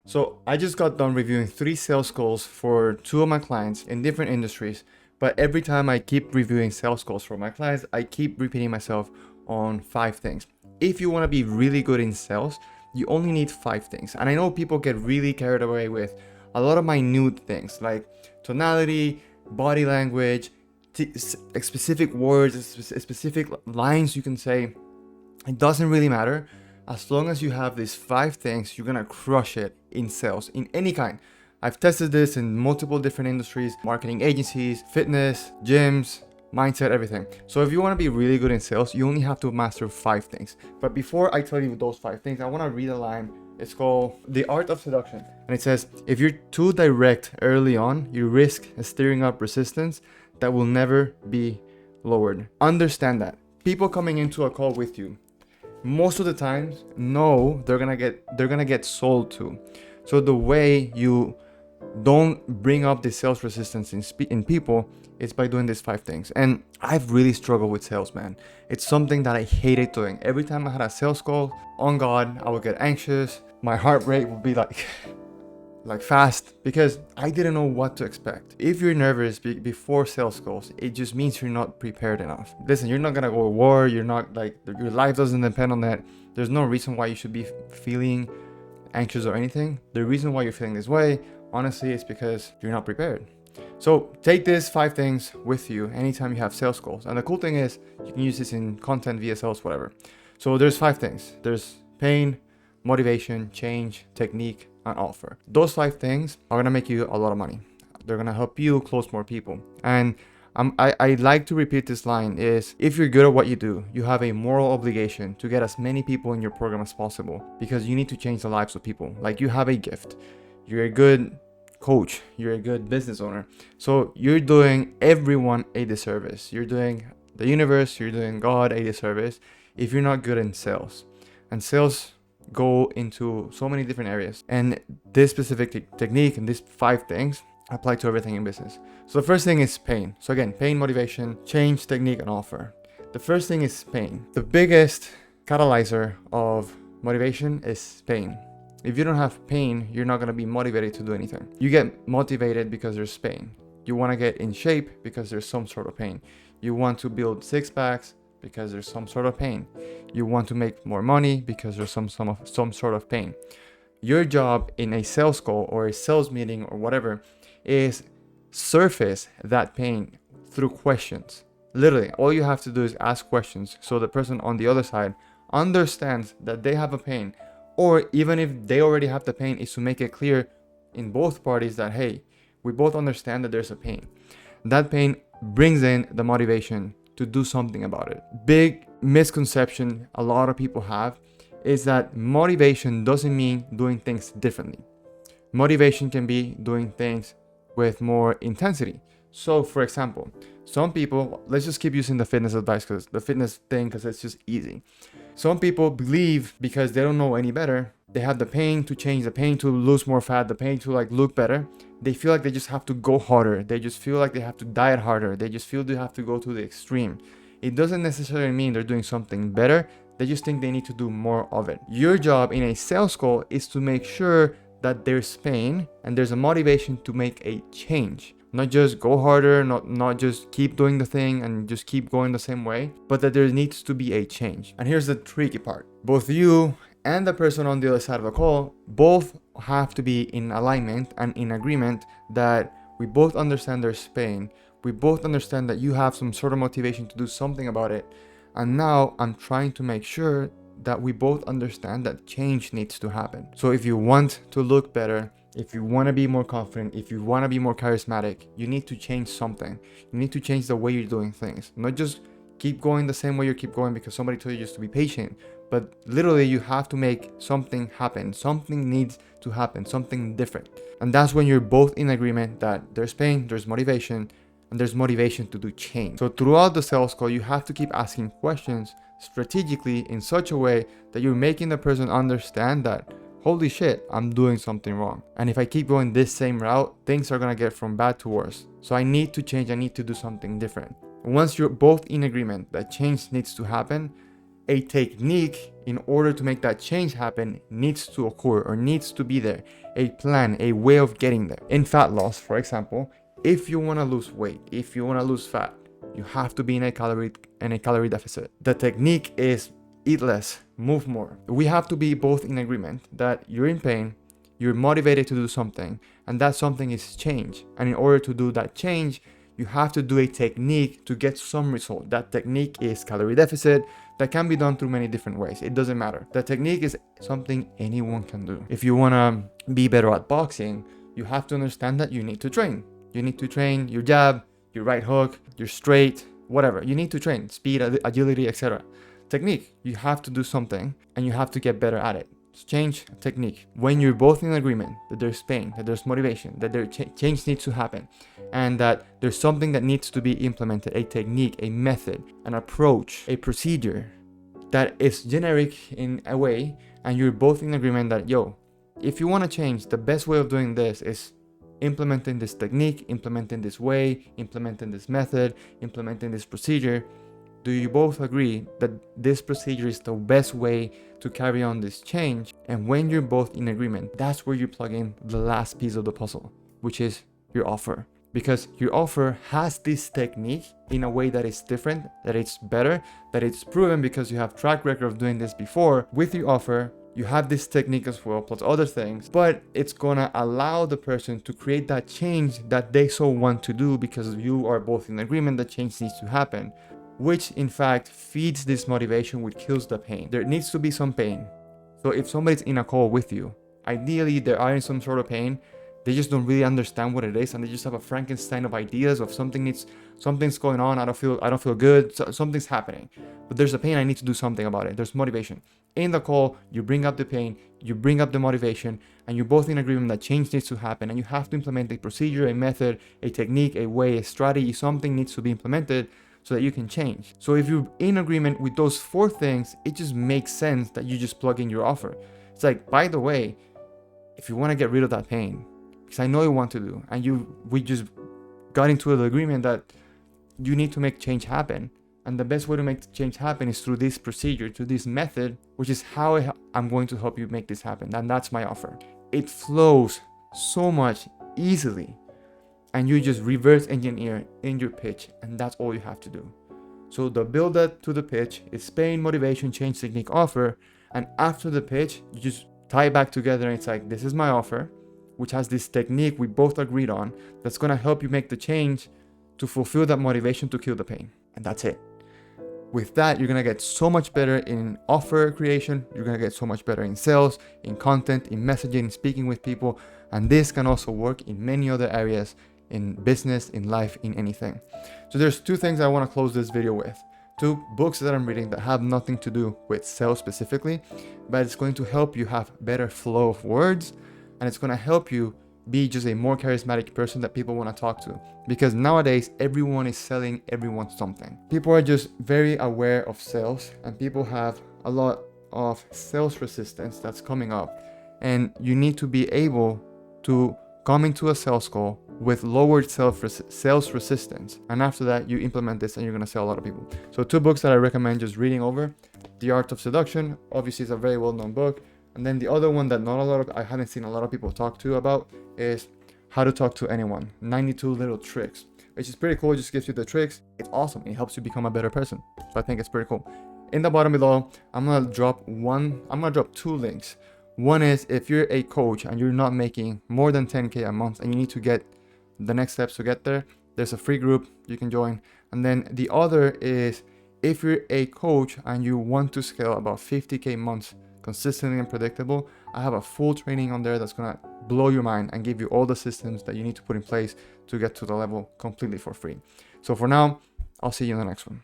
So I just got done reviewing 3 sales calls for 2 of my clients in different industries. But every time I keep reviewing sales calls for my clients, I keep repeating myself on 5 things. If you want to be really good in sales, you only need 5 things. And I know people get really carried away with a lot of minute things like tonality, body language, specific words, specific lines you can say. It doesn't really matter. As long as you have these 5 things, you're gonna crush it in sales, in any kind. I've tested this in multiple different industries, marketing agencies, fitness, gyms, mindset, everything. So if you wanna be really good in sales, you only have to master 5 things. But before I tell you those 5 things, I wanna read a line. It's called The Art of Seduction. And it says, if you're too direct early on, you risk stirring up resistance that will never be lowered. Understand that. People coming into a call with you, most of the times, no, they're gonna get sold to. So the way you don't bring up the sales resistance in people is by doing these 5 things. And I've really struggled with sales, man. It's something that I hated doing. Every time I had a sales call, on God, I would get anxious. My heart rate would be like fast, because I didn't know what to expect. If you're nervous before sales calls, it just means you're not prepared enough. Listen, you're not gonna go to war. You're not your life doesn't depend on that. There's no reason why you should be feeling anxious or anything. The reason why you're feeling this way, honestly, is because you're not prepared. So take these 5 things with you anytime you have sales calls. And the cool thing is you can use this in content, VSLs, whatever. So there's 5 things. There's pain, motivation, change, technique, and offer. Those 5 things are gonna make you a lot of money. They're gonna help you close more people. And I like to repeat this line is, if you're good at what you do, you have a moral obligation to get as many people in your program as possible, because you need to change the lives of people. Like, you have a gift. You're a good coach. You're a good business owner. So you're doing everyone a disservice. You're doing the universe, you're doing God a disservice if you're not good in sales. And sales go into so many different areas, and this specific technique and these 5 things apply to everything in business. So the first thing is pain. So again, pain, motivation, change, technique, and offer. The first thing is pain. The biggest catalyzer of motivation is pain. If you don't have pain, you're not going to be motivated to do anything. You get motivated because there's pain. You want to get in shape because there's some sort of pain. You want to build 6 packs because there's some sort of pain. You want to make more money because there's some sort of pain. Your job in a sales call or a sales meeting or whatever is surface that pain through questions. Literally, all you have to do is ask questions so the person on the other side understands that they have a pain, or even if they already have the pain, is to make it clear in both parties that, hey, we both understand that there's a pain. That pain brings in the motivation to do something about it. Big misconception a lot of people have is that motivation doesn't mean doing things differently. Motivation can be doing things with more intensity. So for example, some people, let's just keep using the fitness advice, because the fitness thing, because it's just easy. Some people believe because they don't know any better, they have the pain to change, the pain to lose more fat, the pain to look better. They feel like they just have to go harder. They just feel like they have to diet harder. They just feel they have to go to the extreme. It doesn't necessarily mean they're doing something better. They just think they need to do more of it. Your job in a sales call is to make sure that there's pain and there's a motivation to make a change. Not just go harder, not just keep doing the thing and just keep going the same way, but that there needs to be a change. And here's the tricky part. Both you and the person on the other side of the call both have to be in alignment and in agreement that we both understand there's pain. We both understand that you have some sort of motivation to do something about it. And now I'm trying to make sure that we both understand that change needs to happen. So if you want to look better, if you want to be more confident, if you want to be more charismatic, you need to change something. You need to change the way you're doing things. Not just keep going the same way you keep going because somebody told you just to be patient. But literally, you have to make something happen. Something needs to happen, something different. And that's when you're both in agreement that there's pain, there's motivation, and there's motivation to do change. So throughout the sales call, you have to keep asking questions strategically in such a way that you're making the person understand that, holy shit, I'm doing something wrong. And if I keep going this same route, things are gonna get from bad to worse. So I need to change, I need to do something different. Once you're both in agreement that change needs to happen, a technique in order to make that change happen needs to occur or needs to be there. A plan, a way of getting there. In fat loss, for example, if you want to lose weight, if you want to lose fat, you have to be in a calorie deficit. The technique is eat less, move more. We have to be both in agreement that you're in pain, you're motivated to do something, and that something is change. And in order to do that change, you have to do a technique to get some result. That technique is calorie deficit. That can be done through many different ways. It doesn't matter. The technique is something anyone can do. If you want to be better at boxing, you have to understand that you need to train. You need to train your jab, your right hook, your straight, whatever. You need to train speed, agility, etc. Technique, you have to do something and you have to get better at it. Change, technique. When you're both in agreement that there's pain, that there's motivation, that there change needs to happen, and that there's something that needs to be implemented, a technique, a method, an approach, a procedure that is generic in a way, and you're both in agreement that, yo, if you want to change, the best way of doing this is implementing this technique, implementing this way, implementing this method, implementing this procedure. Do you both agree that this procedure is the best way to carry on this change? And when you're both in agreement, that's where you plug in the last piece of the puzzle, which is your offer. Because your offer has this technique in a way that is different, that it's better, that it's proven because you have track record of doing this before. With your offer, you have this technique as well, plus other things, but it's gonna allow the person to create that change that they so want to do because you are both in agreement that change needs to happen, which in fact feeds this motivation, which kills the pain. There needs to be some pain. So if somebody's in a call with you, ideally they are in some sort of pain, they just don't really understand what it is, and they just have a Frankenstein of ideas of something's going on. I don't feel good. Something's happening, but there's a pain. I need to do something about it. There's motivation. In the call, you bring up the pain, you bring up the motivation, and you're both in agreement that change needs to happen, and you have to implement a procedure, a method, a technique, a way, a strategy. Something needs to be implemented so that you can change. So if you're in agreement with those 4 things, it just makes sense that you just plug in your offer. It's like, by the way, if you want to get rid of that pain, because I know you want to do, and we just got into an agreement that you need to make change happen. And the best way to make change happen is through this procedure, through this method, which is how I'm going to help you make this happen. And that's my offer. It flows so much easily. And you just reverse engineer in your pitch, and that's all you have to do. So the build up to the pitch is pain, motivation, change, technique, offer. And after the pitch, you just tie it back together, and it's like, this is my offer, which has this technique we both agreed on that's going to help you make the change to fulfill that motivation to kill the pain. And that's it. With that, you're going to get so much better in offer creation. You're going to get so much better in sales, in content, in messaging, in speaking with people. And this can also work in many other areas, in business, in life, in anything. So there's 2 things I want to close this video with. 2 books that I'm reading that have nothing to do with sales specifically, but it's going to help you have better flow of words, and it's going to help you be just a more charismatic person that people want to talk to. Because nowadays, everyone is selling everyone something. People are just very aware of sales, and people have a lot of sales resistance that's coming up. And you need to be able to come into a sales call with lowered sales resistance. And after that, you implement this and you're going to sell a lot of people. So 2 books that I recommend just reading over. The Art of Seduction, obviously it's a very well-known book. And then the other one that I haven't seen a lot of people talk to about is How to Talk to Anyone, 92 Little Tricks, which is pretty cool. It just gives you the tricks. It's awesome. It helps you become a better person. So I think it's pretty cool. In the bottom below, I'm going to drop 2 links. One is if you're a coach and you're not making more than 10K a month and you need to get the next steps to get there, there's a free group you can join. And then the other is if you're a coach and you want to scale about 50K months consistently and predictable, I have a full training on there that's gonna blow your mind and give you all the systems that you need to put in place to get to the level completely for free. So for now, I'll see you in the next one.